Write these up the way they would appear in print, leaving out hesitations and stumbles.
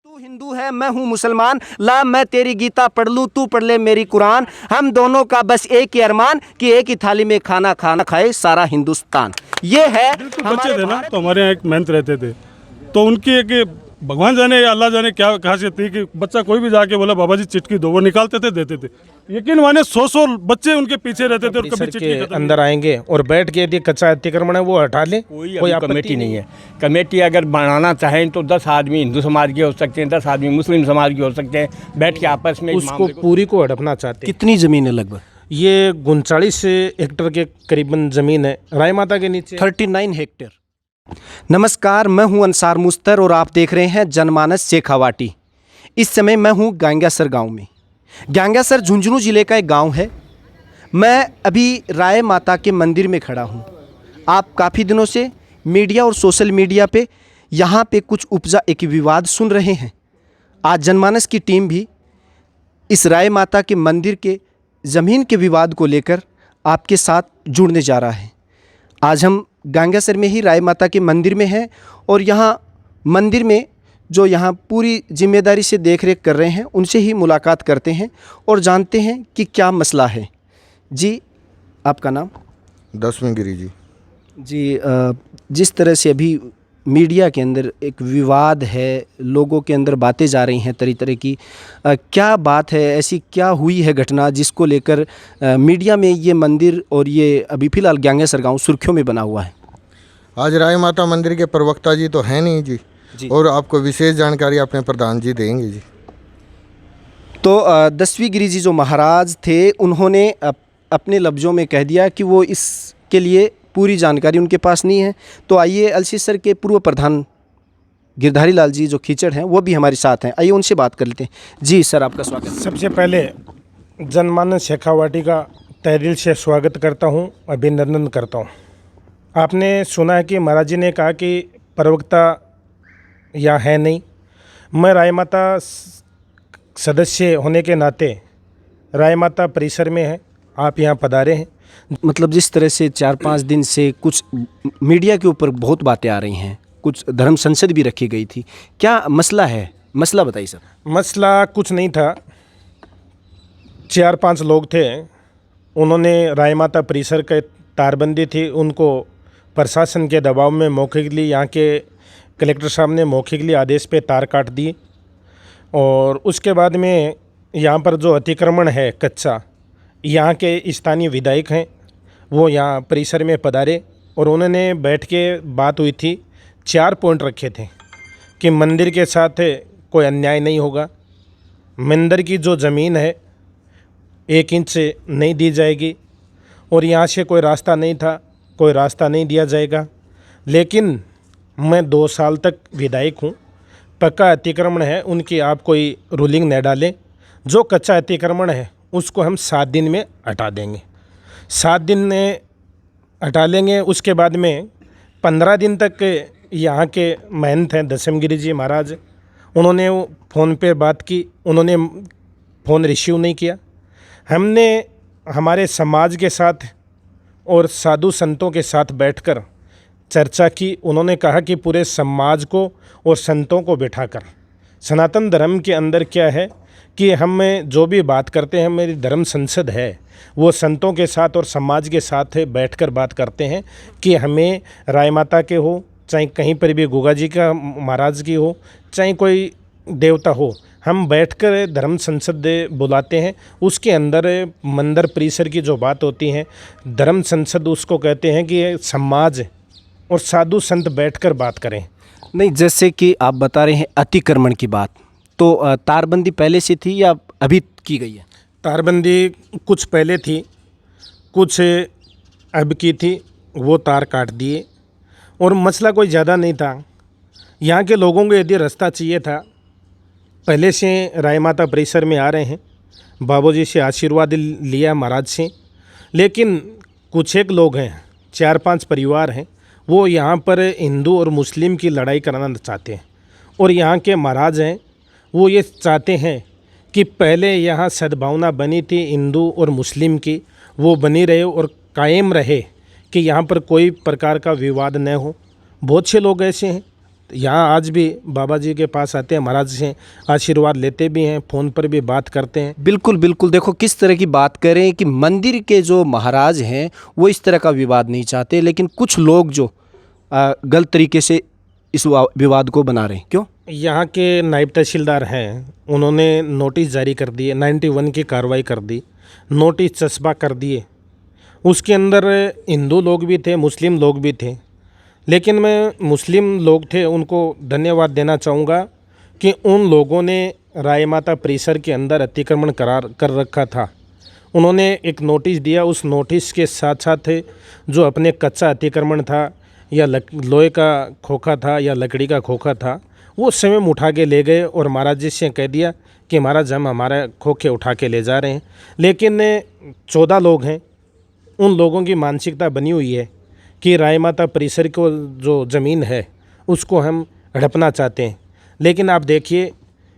तू हिंदू है मैं हूँ मुसलमान, ला मैं तेरी गीता पढ़ लूँ तू पढ़ ले मेरी कुरान। हम दोनों का बस एक ही अरमान कि एक ही थाली में खाना खाना खाए सारा हिंदुस्तान। ये है बच्चे थे ना, तो हमारे यहाँ एक मेहनत रहते थे, तो उनकी एक भगवान जाने या अल्लाह जाने क्या खासियत थी कि बच्चा कोई भी जाके बोला बाबा जी चिटकी दो, वो निकालते थे देते थे। यकीन माने 100 बच्चे उनके पीछे रहते थे और कभी चिटकी के अंदर आएंगे और बैठ के यदि कच्चा अतिक्रमण है वो हटा लें। कोई कमेटी नहीं है। कमेटी अगर बनाना चाहें तो 10 आदमी हिंदू समाज के हो सकते हैं, 10 आदमी मुस्लिम समाज के हो सकते हैं, बैठ के आपस में उसको पूरी को हड़पना चाहते हैं। कितनी जमीन है? लगभग ये 39 हेक्टेयर के करीबन जमीन है राय माता के नीचे, 39 हेक्टेयर। नमस्कार, मैं हूं अंसार मुस्तर और आप देख रहे हैं जनमानस शेखावाटी। इस समय मैं हूं गांग्यासर गांव में। गांग्यासर झुंझुनू ज़िले का एक गांव है। मैं अभी राय माता के मंदिर में खड़ा हूं। आप काफ़ी दिनों से मीडिया और सोशल मीडिया पे यहाँ पे कुछ उपजा एक विवाद सुन रहे हैं। आज जनमानस की टीम भी इस राय माता के मंदिर के ज़मीन के विवाद को लेकर आपके साथ जुड़ने जा रहा है। आज हम गांग्यासर में ही राय माता के मंदिर में हैं और यहाँ मंदिर में जो यहाँ पूरी जिम्मेदारी से देख रेख कर रहे हैं उनसे ही मुलाकात करते हैं और जानते हैं कि क्या मसला है। जी, आपका नाम? दसवीं गिरी जी। जी, जिस तरह से अभी मीडिया के अंदर एक विवाद है, लोगों के अंदर बातें जा रही हैं तरह तरह की, क्या बात है, ऐसी क्या हुई है घटना जिसको लेकर मीडिया में ये मंदिर और ये अभी फ़िलहाल गांग्यासर गांव सुर्खियों में बना हुआ है? आज राय माता मंदिर के प्रवक्ता जी तो हैं नहीं जी, और आपको विशेष जानकारी अपने प्रधान जी देंगे जी। तो 10वीं गिरी जी जो महाराज थे उन्होंने अपने लफ्ज़ों में कह दिया कि वो इसके लिए पूरी जानकारी उनके पास नहीं है। तो आइए अल्सीसर के पूर्व प्रधान गिरधारी लाल जी जो कीचड़ हैं वो भी हमारे साथ हैं, आइए उनसे बात कर लेते हैं। जी सर, आपका स्वागत। सबसे पहले जनमानस शेखावाटी का तहे दिल से स्वागत करता हूं, अभिनंदन करता हूं। आपने सुना है कि महाराज जी ने कहा कि प्रवक्ता यहाँ है नहीं। मैं राय माता सदस्य होने के नाते राय माता परिसर में है, आप यहाँ पधारे हैं। मतलब जिस तरह से 4-5 दिन से कुछ मीडिया के ऊपर बहुत बातें आ रही हैं, कुछ धर्म संसद भी रखी गई थी, क्या मसला है? मसला बताइए सर। मसला कुछ नहीं था। 4-5 लोग थे, उन्होंने राय माता परिसर के तारबंदी थी, उनको प्रशासन के दबाव में मौखिक लिए यहाँ के कलेक्टर साहब ने मौखिक लिए आदेश पे तार काट दिए। और उसके बाद में यहाँ पर जो अतिक्रमण है कच्चा, यहाँ के स्थानीय विधायक हैं वो यहाँ परिसर में पधारे और उन्होंने बैठ के बात हुई थी। 4 पॉइंट रखे थे कि मंदिर के साथ कोई अन्याय नहीं होगा, मंदिर की जो ज़मीन है 1 इंच से नहीं दी जाएगी और यहाँ से कोई रास्ता नहीं था, कोई रास्ता नहीं दिया जाएगा। लेकिन मैं 2 साल तक विधायक हूँ, पक्का अतिक्रमण है, उनकी आप कोई रूलिंग न डालें। जो कच्चा अतिक्रमण है उसको हम 7 दिन में हटा देंगे, 7 दिन में हटा लेंगे। उसके बाद में 15 दिन तक यहाँ के महंत हैं दसम गिरी जी महाराज, उन्होंने फ़ोन पे बात की, उन्होंने फ़ोन रिसीव नहीं किया। हमने हमारे समाज के साथ और साधु संतों के साथ बैठकर चर्चा की। उन्होंने कहा कि पूरे समाज को और संतों को बिठाकर, सनातन धर्म के अंदर क्या है कि हम जो भी बात करते हैं, मेरी धर्म संसद है, वो संतों के साथ और समाज के साथ बैठकर बात करते हैं कि हमें राय माता के हो, चाहे कहीं पर भी गुगा जी का महाराज की हो, चाहे कोई देवता हो, हम बैठकर धर्म संसद बुलाते हैं। उसके अंदर मंदिर परिसर की जो बात होती है, धर्म संसद उसको कहते हैं कि समाज और साधु संत बैठकर बात करें। नहीं, जैसे कि आप बता रहे हैं अतिक्रमण की बात, तो तारबंदी पहले से थी या अभी की गई है? तारबंदी कुछ पहले थी, कुछ अब की थी, वो तार काट दिए और मसला कोई ज़्यादा नहीं था। यहाँ के लोगों को यदि रास्ता चाहिए था, पहले से राय माता परिसर में आ रहे हैं, बाबूजी से आशीर्वाद लिया महाराज से। लेकिन कुछ एक लोग हैं, 4-5 परिवार हैं, वो यहाँ पर हिंदू और मुस्लिम की लड़ाई कराना चाहते हैं। और यहाँ के महाराज हैं, वो ये चाहते हैं कि पहले यहाँ सद्भावना बनी थी हिंदू और मुस्लिम की, वो बनी रहे और कायम रहे कि यहाँ पर कोई प्रकार का विवाद न हो। बहुत से लोग ऐसे हैं यहाँ आज भी बाबा जी के पास आते हैं, महाराज से आशीर्वाद लेते भी हैं, फ़ोन पर भी बात करते हैं। बिल्कुल बिल्कुल, देखो किस तरह की बात करें कि मंदिर के जो महाराज हैं वो इस तरह का विवाद नहीं चाहते, लेकिन कुछ लोग जो गलत तरीके से इस विवाद को बना रहे हैं। क्यों? यहाँ के नायब तहसीलदार हैं, उन्होंने नोटिस जारी कर दिए, 91 की कार्रवाई कर दी, नोटिस चस्पा कर दिए। उसके अंदर हिंदू लोग भी थे, मुस्लिम लोग भी थे, लेकिन मैं मुस्लिम लोग थे उनको धन्यवाद देना चाहूँगा कि उन लोगों ने राय माता परिसर के अंदर अतिक्रमण करार कर रखा था। उन्होंने एक नोटिस दिया, उस नोटिस के साथ साथ जो अपने कच्चा अतिक्रमण था या लोहे का खोखा था या लकड़ी का खोखा था, वो स्वयं उठा के ले गए और महाराज जी से कह दिया कि महाराज हम हमारे खोखे उठा के ले जा रहे हैं। लेकिन 14 लोग हैं, उन लोगों की मानसिकता बनी हुई है कि राय माता परिसर को जो ज़मीन है उसको हम हड़पना चाहते हैं। लेकिन आप देखिए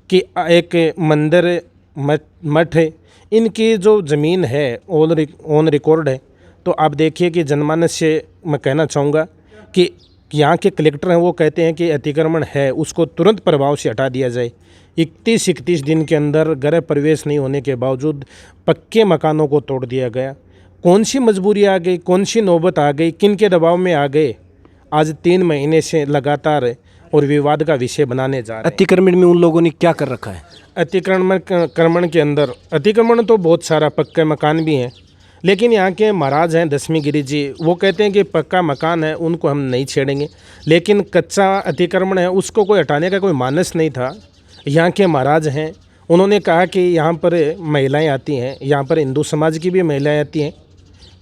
कि एक मंदिर मठ है, इनकी जो ज़मीन है ऑन रिकॉर्ड है। तो आप देखिए कि जनमानस से मैं कहना चाहूँगा कि यहाँ के कलेक्टर हैं, वो कहते हैं कि अतिक्रमण है उसको तुरंत प्रभाव से हटा दिया जाए। 31 दिन के अंदर गृह प्रवेश नहीं होने के बावजूद पक्के मकानों को तोड़ दिया गया। कौन सी मजबूरी आ गई, कौन सी नौबत आ गई, किन के दबाव में आ गए, आज 3 महीने से लगातार और विवाद का विषय बनाने जा रहे हैं। अतिक्रमण में उन लोगों ने क्या कर रखा है? अतिक्रमण के अंदर अतिक्रमण तो बहुत सारा पक्के मकान भी हैं, लेकिन यहाँ के महाराज हैं दसवीं गिरी जी, वो कहते हैं कि पक्का मकान है उनको हम नहीं छेड़ेंगे, लेकिन कच्चा अतिक्रमण है उसको कोई हटाने का कोई मानस नहीं था। यहाँ के महाराज हैं, उन्होंने कहा कि यहाँ पर महिलाएं आती हैं, यहाँ पर हिंदू समाज की भी महिलाएं आती हैं,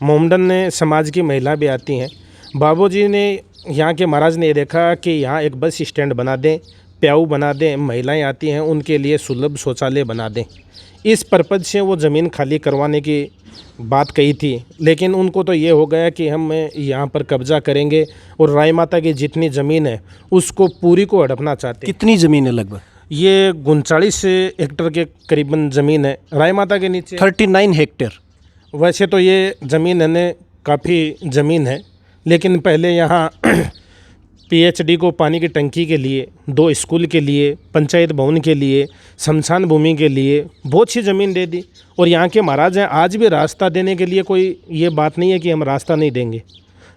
मोमडन समाज की महिला भी आती हैं। बाबूजी ने, यहाँ के महाराज ने देखा कि यहाँ एक बस स्टैंड बना दें, प्याऊ बना दें, महिलाएं आती हैं उनके लिए सुलभ शौचालय बना दें। इस पर्पज़ से वो ज़मीन खाली करवाने की बात कही थी, लेकिन उनको तो ये हो गया कि हम यहाँ पर कब्जा करेंगे और राय माता की जितनी ज़मीन है उसको पूरी को हड़पना चाहते हैं। कितनी ज़मीन है लगभग? ये 39 हेक्टेयर के करीबन ज़मीन है राय माता के नीचे। 39 हेक्टेयर। वैसे तो ये ज़मीन है काफ़ी ज़मीन है, लेकिन पहले यहाँ PhD को पानी की टंकी के लिए, 2 स्कूल के लिए, पंचायत भवन के लिए, शमशान भूमि के लिए बहुत सी ज़मीन दे दी। और यहाँ के महाराज हैं, आज भी रास्ता देने के लिए कोई ये बात नहीं है कि हम रास्ता नहीं देंगे,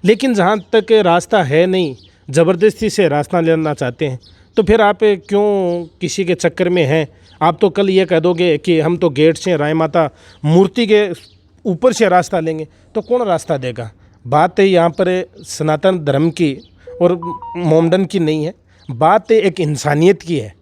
लेकिन जहाँ तक रास्ता है नहीं, ज़बरदस्ती से रास्ता लेना चाहते हैं, तो फिर आप क्यों किसी के चक्कर में हैं? आप तो कल ये कह दोगे कि हम तो गेट से राय माता मूर्ति के ऊपर से रास्ता लेंगे, तो कौन रास्ता देगा? बात यहाँ पर सनातन धर्म की और मोमडन की नहीं है, बात एक इंसानियत की है।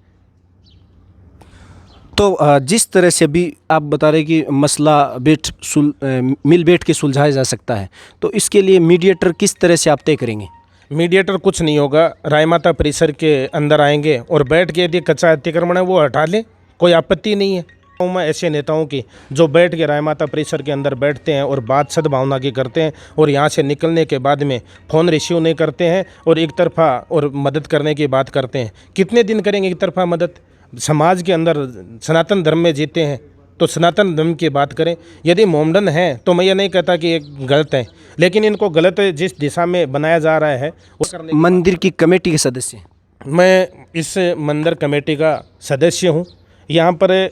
तो जिस तरह से अभी आप बता रहे कि मसला मिल बैठ के सुलझाया जा सकता है, तो इसके लिए मीडिएटर किस तरह से आप तय करेंगे? मीडिएटर कुछ नहीं होगा, राय माता परिसर के अंदर आएंगे और बैठ के यदि कच्चा अतिक्रमण है वो हटा लें, कोई आपत्ति नहीं है। मैं ऐसे नेताओं की जो बैठ के राय माता परिसर के अंदर बैठते हैं और बात सद्भावना की करते हैं और यहाँ से निकलने के बाद में फ़ोन रिसीव नहीं करते हैं और एक तरफा और मदद करने की बात करते हैं। कितने दिन करेंगे एक तरफा मदद? समाज के अंदर सनातन धर्म में जीते हैं तो सनातन धर्म की बात करें। यदि मोमडन हैं तो मैं ये नहीं कहता कि ये गलत है, लेकिन इनको गलत जिस दिशा में बनाया जा रहा है वो करने। मंदिर की कमेटी के सदस्य? मैं इस मंदिर कमेटी का सदस्य हूँ। यहाँ पर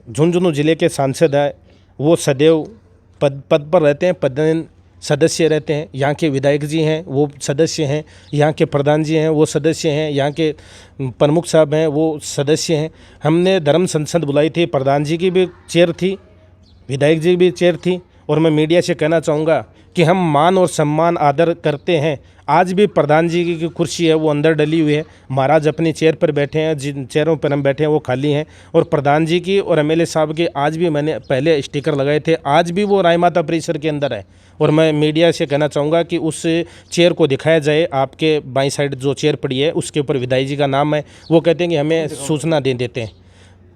झुंझुनू ज़िले के सांसद है, वो सदैव पद पर रहते हैं, पद सदस्य रहते हैं। यहाँ के विधायक जी हैं वो सदस्य हैं, यहाँ के प्रधान जी हैं वो सदस्य हैं, यहाँ के प्रमुख साहब हैं वो सदस्य हैं। हमने धर्म संसद बुलाई थी, प्रधान जी की भी चेयर थी, विधायक जी भी चेयर थी। और मैं मीडिया से कहना चाहूँगा कि हम मान और सम्मान आदर करते हैं। आज भी प्रधान जी की कुर्सी है वो अंदर डली हुई है, महाराज अपनी चेयर पर बैठे हैं, जिन चेयरों पर हम बैठे हैं वो खाली हैं। और प्रधान जी की और MLA साहब के आज भी मैंने पहले स्टिकर लगाए थे, आज भी वो राय माता परिसर के अंदर है। और मैं मीडिया से कहना चाहूँगा कि उस चेयर को दिखाया जाए। आपके बाईं साइड जो चेयर पड़ी है उसके ऊपर विधायक जी का नाम है, वो कहते हैं कि हमें सूचना दे देते हैं।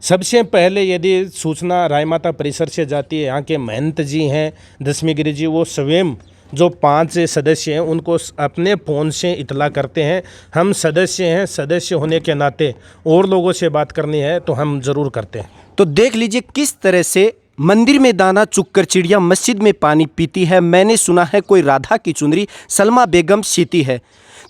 सबसे पहले यदि सूचना राय माता परिसर से जाती है, यहाँ के महंत जी हैं दसवीं गिरी जी, वो स्वयं जो 5 सदस्य हैं उनको अपने फ़ोन से इतला करते हैं। हम सदस्य हैं, सदस्य होने के नाते और लोगों से बात करनी है तो हम ज़रूर करते हैं। तो देख लीजिए किस तरह से मंदिर में दाना चुगकर चिड़िया मस्जिद में पानी पीती है। मैंने सुना है कोई राधा की चुनरी सलमा बेगम सीती है।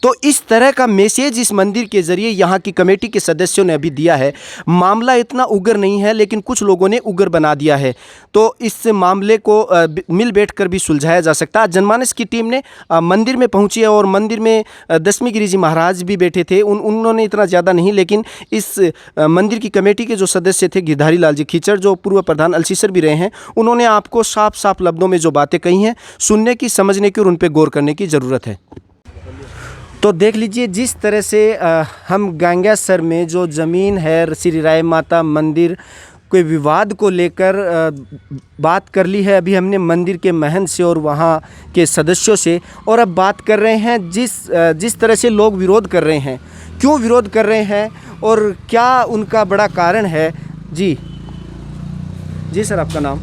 तो इस तरह का मैसेज इस मंदिर के ज़रिए यहाँ की कमेटी के सदस्यों ने अभी दिया है। मामला इतना उग्र नहीं है, लेकिन कुछ लोगों ने उग्र बना दिया है, तो इस मामले को मिल बैठ कर भी सुलझाया जा सकता है। जनमानस की टीम ने मंदिर में पहुंची है और मंदिर में दसवीं गिरी जी महाराज भी बैठे थे। उन्होंने इतना ज़्यादा नहीं, लेकिन इस मंदिर की कमेटी के जो सदस्य थे गिरधारी लाल जी खीचड़, जो पूर्व प्रधान अल्सीसर भी रहे हैं, उन्होंने आपको साफ साफ लफ्ज़ों में जो बातें कही हैं, सुनने की, समझने की और उन पर गौर करने की ज़रूरत है। तो देख लीजिए जिस तरह से हम गांग्यासर में जो ज़मीन है श्री राय माता मंदिर के विवाद को लेकर बात कर ली है। अभी हमने मंदिर के महंत से और वहाँ के सदस्यों से, और अब बात कर रहे हैं जिस तरह से लोग विरोध कर रहे हैं, क्यों विरोध कर रहे हैं और क्या उनका बड़ा कारण है। जी सर, आपका नाम?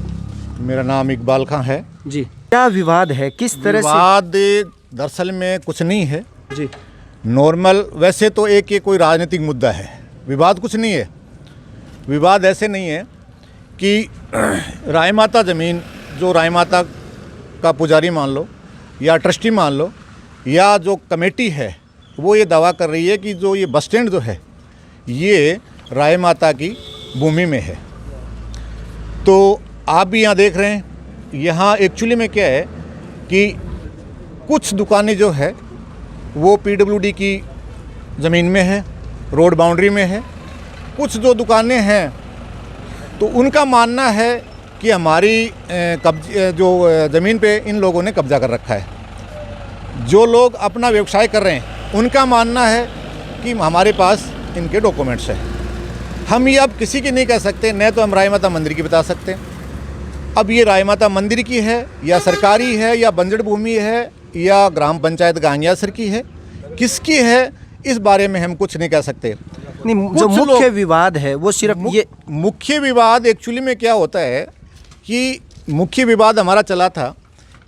मेरा नाम इकबाल खां है जी। क्या विवाद है, किस तरह से? विवाद दरअसल में कुछ नहीं है जी। नॉर्मल, वैसे तो ये कोई राजनीतिक मुद्दा है, विवाद कुछ नहीं है। विवाद ऐसे नहीं है कि राय माता ज़मीन, जो राय माता का पुजारी मान लो या ट्रस्टी मान लो या जो कमेटी है, वो ये दावा कर रही है कि जो ये बस स्टैंड जो है ये राय माता की भूमि में है। तो आप भी यहाँ देख रहे हैं, यहाँ एक्चुअली में क्या है कि कुछ दुकानें जो है वो पीडब्ल्यूडी की ज़मीन में है, रोड बाउंड्री में है। कुछ जो दुकानें हैं तो उनका मानना है कि हमारी जो ज़मीन पे इन लोगों ने कब्जा कर रखा है। जो लोग अपना व्यवसाय कर रहे हैं उनका मानना है कि हमारे पास इनके डॉक्यूमेंट्स हैं। हम ये अब किसी की नहीं कह सकते, न तो हम राय माता मंदिर की बता सकते। अब ये राय माता मंदिर की है या सरकारी है या बंजर भूमि है या ग्राम पंचायत गांग्यासर की है, किसकी है, इस बारे में हम कुछ नहीं कह सकते। नहीं, जो मुख्य विवाद है वो सिर्फ ये मुख्य विवाद एक्चुअली में क्या होता है कि मुख्य विवाद हमारा चला था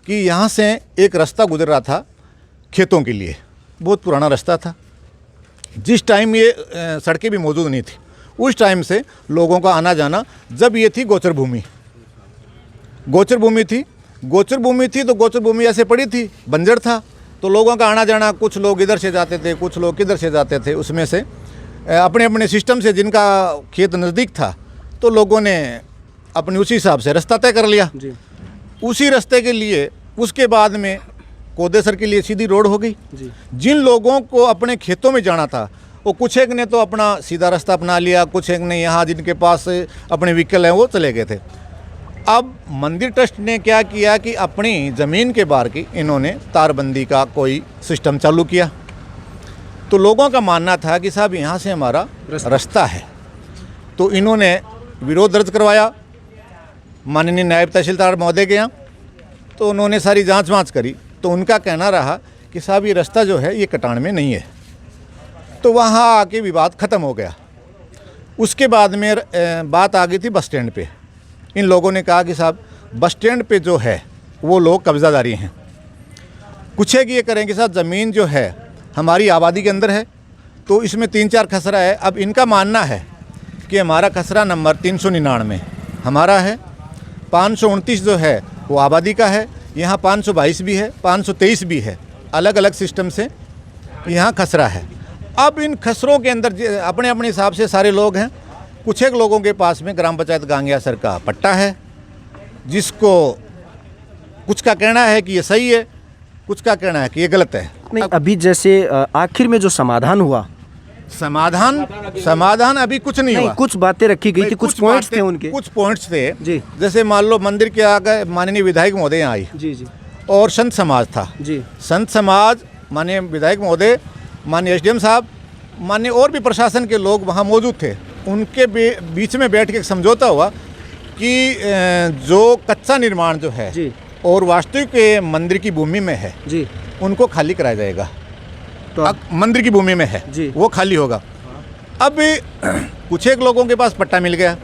कि यहाँ से एक रास्ता गुजर रहा था खेतों के लिए, बहुत पुराना रास्ता था। जिस टाइम ये सड़कें भी मौजूद नहीं थी, उस टाइम से लोगों का आना जाना, जब ये थी गोचर भूमि, गोचर भूमि थी तो गोचर भूमि ऐसे पड़ी थी, बंजर था, तो लोगों का आना जाना, कुछ लोग इधर से जाते थे, कुछ लोग किधर से जाते थे। उसमें से अपने अपने सिस्टम से जिनका खेत नज़दीक था तो लोगों ने अपने उसी हिसाब से रास्ता तय कर लिया जी। उसी रास्ते के लिए उसके बाद में कोदेसर के लिए सीधी रोड हो गई जी। जिन लोगों को अपने खेतों में जाना था वो कुछ एक ने तो अपना सीधा रास्ता अपना लिया, कुछ एक ने यहाँ जिनके पास अपने व्हीकल हैं वो चले गए थे। अब मंदिर ट्रस्ट ने क्या किया कि अपनी ज़मीन के बाहर की इन्होंने तारबंदी का कोई सिस्टम चालू किया। तो लोगों का मानना था कि साहब यहाँ से हमारा रास्ता है, तो इन्होंने विरोध दर्ज करवाया माननीय नायब तहसीलदार महोदय के यहाँ। तो उन्होंने सारी जांच वाँच करी तो उनका कहना रहा कि साहब ये रास्ता जो है ये कटान में नहीं है। तो वहाँ आके विवाद ख़त्म हो गया। उसके बाद में बात आ गई थी बस स्टैंड पे। इन लोगों ने कहा कि साहब बस स्टैंड पे जो है वो लोग कब्जादारी हैं, कुछ है कि ये करेंगे साहब ज़मीन जो है हमारी आबादी के अंदर है, तो इसमें 3-4 खसरा है। अब इनका मानना है कि हमारा खसरा नंबर 399 हमारा है, 529 जो है वो आबादी का है, यहाँ 522 भी है, 523 भी है, अलग अलग सिस्टम से यहाँ खसरा है। अब इन खसरों के अंदर अपने अपने हिसाब से सारे लोग हैं। कुछ एक लोगों के पास में ग्राम पंचायत गांग्यासर का पट्टा है, जिसको कुछ का कहना है कि ये सही है, कुछ का कहना है कि ये गलत है। नहीं, अभी जैसे आखिर में जो समाधान हुआ, समाधान अभी कुछ नहीं हुआ। कुछ बातें रखी गई थी, कुछ पॉइंट्स थे उनके, कुछ पॉइंट्स थे जी। जैसे मान लो मंदिर के आगे माननीय विधायक महोदय आई जी जी और संत समाज था जी। संत समाज, माननीय विधायक महोदय, माननीय एसडीएम साहब, माननीय और भी प्रशासन के लोग वहाँ मौजूद थे। उनके बीच में बैठ के एक समझौता हुआ कि जो कच्चा निर्माण जो है जी और वास्तविक मंदिर की भूमि में है जी, उनको खाली कराया जाएगा। तो अब मंदिर की भूमि में है जी, वो खाली होगा। अब कुछ एक लोगों के पास पट्टा मिल गया,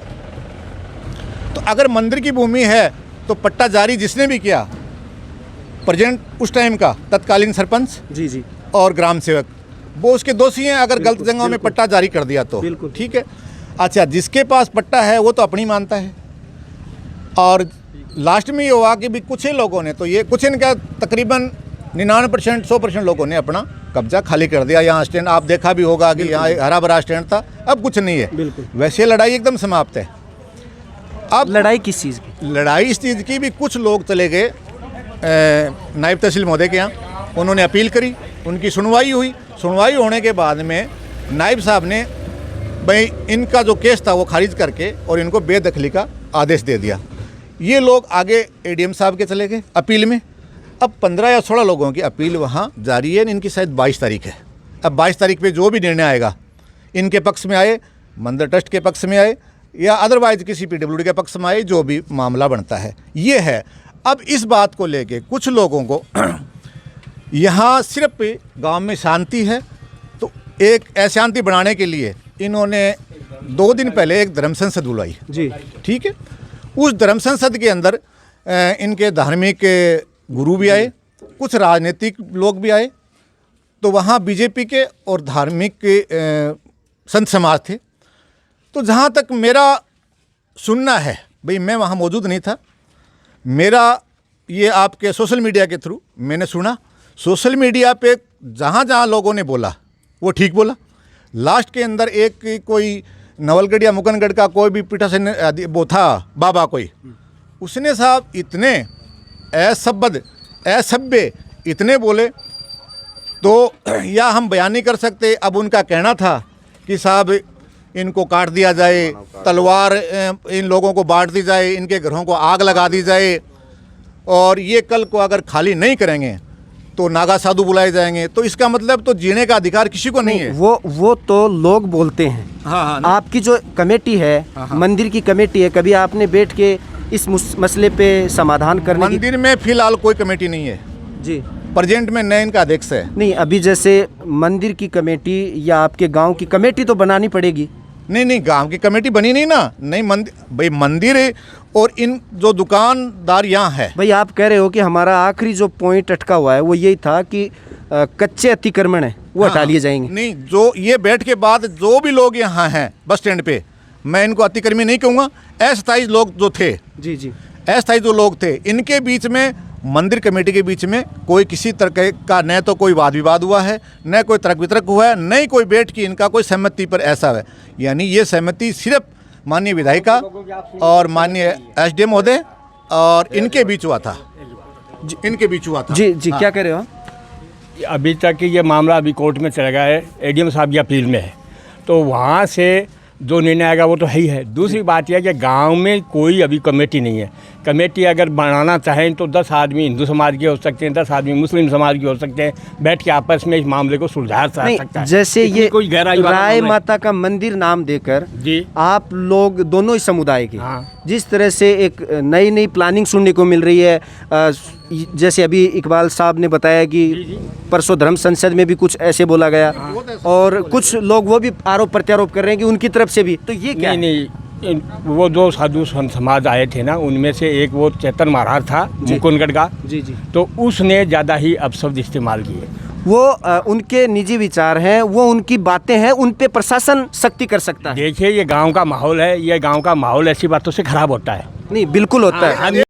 तो अगर मंदिर की भूमि है तो पट्टा जारी जिसने भी किया, प्रेजेंट उस टाइम का तत्कालीन सरपंच जी जी और ग्राम सेवक, वो उसके दोषी हैं अगर गलत जगहों में पट्टा जारी कर दिया तो बिल्कुल ठीक है। अच्छा, जिसके पास पट्टा है वो तो अपनी मानता है। और लास्ट में ये हुआ कि भी कुछ ही लोगों ने, तो ये कुछ इनका तकरीबन 99% 100% लोगों ने अपना कब्जा खाली कर दिया। यहाँ स्टैंड आप देखा भी होगा कि यहाँ एक हरा भरा स्टैंड था, अब कुछ नहीं है। बिल्कुल। वैसे लड़ाई एकदम समाप्त है। अब लड़ाई किस चीज़ की? लड़ाई इस चीज़ की भी, कुछ लोग चले गए नायब तहसील महोदय के यहाँ, उन्होंने अपील करी, उनकी सुनवाई हुई। सुनवाई होने के बाद में नायब साहब ने भाई इनका जो केस था वो खारिज करके और इनको बेदखली का आदेश दे दिया। ये लोग आगे एडीएम साहब के चले गए अपील में। अब 15 या 16 लोगों की अपील वहाँ जारी है, इनकी शायद 22 तारीख है। अब 22 तारीख पे जो भी निर्णय आएगा, इनके पक्ष में आए, मंदिर ट्रस्ट के पक्ष में आए या अदरवाइज किसी पीडब्ल्यूडी के पक्ष में आए, जो भी मामला बनता है ये है। अब इस बात को लेके कुछ लोगों को यहाँ सिर्फ गांव में शांति है, तो एक अशांति बनाने के लिए इन्होंने 2 दिन पहले एक धर्म संसद बुलाई जी। ठीक है। उस धर्म संसद के अंदर इनके धार्मिक गुरु भी आए, कुछ राजनीतिक लोग भी आए, तो वहाँ बीजेपी के और धार्मिक संत समाज थे। तो जहाँ तक मेरा सुनना है, भाई मैं वहाँ मौजूद नहीं था, मेरा ये आपके सोशल मीडिया के थ्रू मैंने सुना, सोशल मीडिया पे जहाँ जहाँ लोगों ने बोला वो ठीक बोला। लास्ट के अंदर एक कोई नवलगढ़ या मुकनगढ़ का कोई भी पीठासीन वो था बाबा कोई, उसने साहब इतने असभ्य इतने बोले, तो या हम बयान नहीं कर सकते। अब उनका कहना था कि साहब इनको काट दिया जाए, तलवार इन लोगों को बांट दी जाए, इनके घरों को आग लगा दी जाए, और ये कल को अगर खाली नहीं करेंगे तो नागा साधु बुलाए जाएंगे। तो इसका मतलब तो जीने का अधिकार किसी को नहीं है। वो तो लोग बोलते हैं। हाँ, आपकी जो कमेटी है, मंदिर की कमेटी है, कभी आपने बैठ के इस मसले पे समाधान करने की? मंदिर में फिलहाल कोई कमेटी नहीं है जी। प्रेजेंट में, न इनका अध्यक्ष है। नहीं, अभी जैसे मंदिर की कमेटी या आपके गांव की कमेटी तो बनानी पड़ेगी। नहीं, गांव की कमेटी बनी नहीं ना। नहीं, भाई मंदिर और इन जो दुकानदार यहाँ है। भाई आप कह रहे हो कि हमारा आखिरी जो पॉइंट अटका हुआ है वो यही था कि कच्चे अतिक्रमण है वो हटा लिए जाएंगे। नहीं, जो ये बैठ के बाद जो भी लोग यहाँ हैं बस स्टैंड पे, मैं इनको अतिक्रमी नहीं कहूँगा, अस्थायी लोग जो थे, जी जी, अस्थायी जो लोग थे, इनके बीच में मंदिर कमेटी के बीच में कोई किसी तरह का न तो कोई वाद विवाद हुआ है, न कोई तर्क वितर्क हुआ है, न ही कोई बैठ के इनका कोई सहमति पर ऐसा है। यानी ये सहमति सिर्फ माननीय विधायिका और माननीय एसडीएम महोदय और इनके बीच हुआ था। इनके बीच हुआ था। जी जी। क्या कह रहे हो? अभी तक ये मामला अभी कोर्ट में चला गया है, एडीएम साहब की अपील में है, तो वहाँ से जो निर्णय आएगा वो तो है ही है। दूसरी बात यह है कि गांव में कोई अभी कमेटी नहीं है। कमेटी अगर बनाना चाहें तो 10 आदमी हिंदू समाज के हो सकते हैं, 10 आदमी मुस्लिम समाज के हो सकते हैं, बैठ के आपस में इस मामले को सुलझा सकता है। जैसे ये कोई गहराई वाला राय मामला माता का मंदिर नाम देकर जी, आप लोग दोनों ही समुदाय के, हाँ, जिस तरह से एक नई प्लानिंग सुनने को मिल रही है, जैसे अभी इकबाल साहब ने बताया कि परसों धर्म संसद में भी कुछ ऐसे बोला गया, और कुछ लोग वो भी आरोप प्रत्यारोप कर रहे हैं कि उनकी तरफ से भी, तो ये क्या है? नहीं, वो जो साधु संत समाज आए थे ना, उनमें से एक वो चेतन महाराज था मुकुंदगढ़ का, जी जी, तो उसने ज़्यादा ही अपशब्द इस्तेमाल किए। वो उनके निजी विचार हैं, वो उनकी बातें हैं, उन पे प्रशासन सख्ती कर सकता है। देखिए ये गांव का माहौल है, ये गांव का माहौल ऐसी बातों से खराब होता है। नहीं, बिल्कुल होता है। अन्य